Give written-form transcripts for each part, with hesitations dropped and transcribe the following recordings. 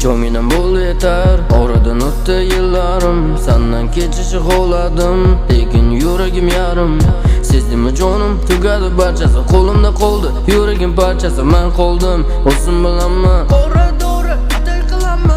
Jo'mina bo'l yetar, oradan o'tdi yillarim. Sendan kechishni xohladim, lekin yuragim yarim. Sezdimmi jonim, tugadi barchasi, qo'limda qoldi yuragim parchasi. Men qoldim, o'zim bilaman.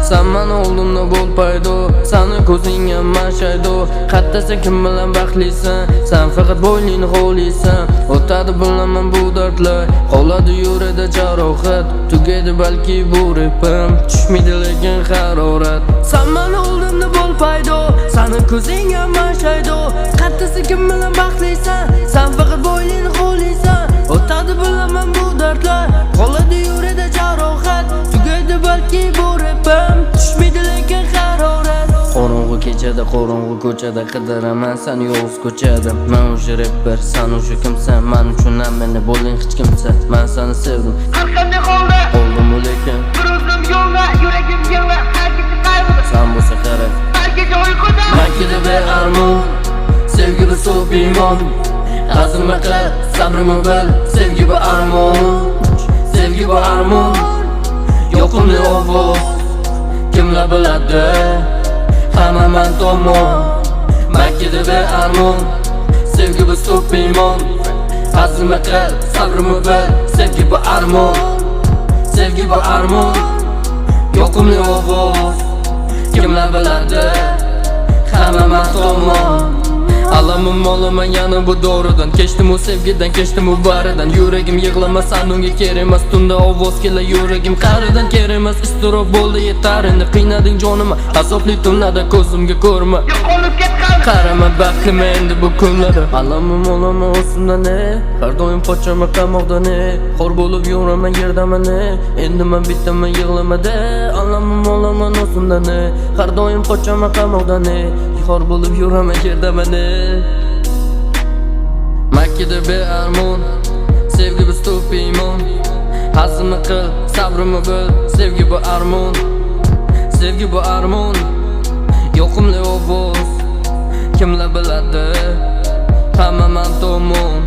Sen meni oldimda bo'l paydo, seni ko'zingga men shaydo. Qattasa kim bilan baxtlisan, sen faqat bo'yningni xo'laysan. O'tadi bilaman bu dardlar, qoladi yuragida jarohat. Tugaydi balki bu repim, tushmaydi lekin harorat. Sen meni oldimda bo'l paydo, seni ko'zingga men shaydo. Qattasa kim bilan baxtlisan, sen faqat bo'yningni xo'laysan. O'tadi bilaman bu dardlar, qoladi yuragida jarohat. Tugaydi balki bu repim, tushmaydi lekin harorat. Qorong'u kechada, qorong'u ko'chada qidiraman sen yolg'iz ko'chada. Men o'sha rapper, sen o'sha kimsan? Men uchun meni bo'ling hech kimsa. Men seni sevdim. Har qanday holda Oldum lekin bir o'zim yo'lda, yuragim yig'la, har kecha qayg'uda. sen bo'lsa kerak. Har kecha uyquda Makida bearmon, sevgi bu so'p iymon. Azimni qil, sabrimni bil, sevgi bu armon. Sevgi bu armon, yoqimli ovoz. Kimlar biladi, hamma men tomon. Makida bearmon, sevgi bu so'p iymon. Azimni qil, sabrimni bil, sevgi bu armon. Sevgi bu armon, yoqimli ovoz. Kimlar biladi, hamma men tomon. Alamim olaman yana bu doridan. Kechdim u sevgidan, kechdim u baridan. Yuragim yig'lamas, sen unga kerak emas. Tunda ovoz kelar yuragim qaridan. Kerak emas, iztirob bo'ldi yetar endi. Qiynading jonimni, azobli tunlarda ko'zimga ko'rma. yo'qolib ketgan Qarama baxtime endi bu kunlarda. Alamim olaman o'zimdan ne, har doim qochaman qamoqdan ne. Xor bo'lib yuraman yerdaman ne, endi men bittaman yig'lamada. Alamim olaman o'zimdan ne, har doim qochaman qamoqdan ne. Xor bo'lib yuraman yerdaman ne. Makida bearmon, sevgi bu so'p iymon. Hazmni qil, sabrimni bil, sevgi bu armon. Sevgi bu armon, yoqimli ovoz. Kimlar biladi, hamma men tomon.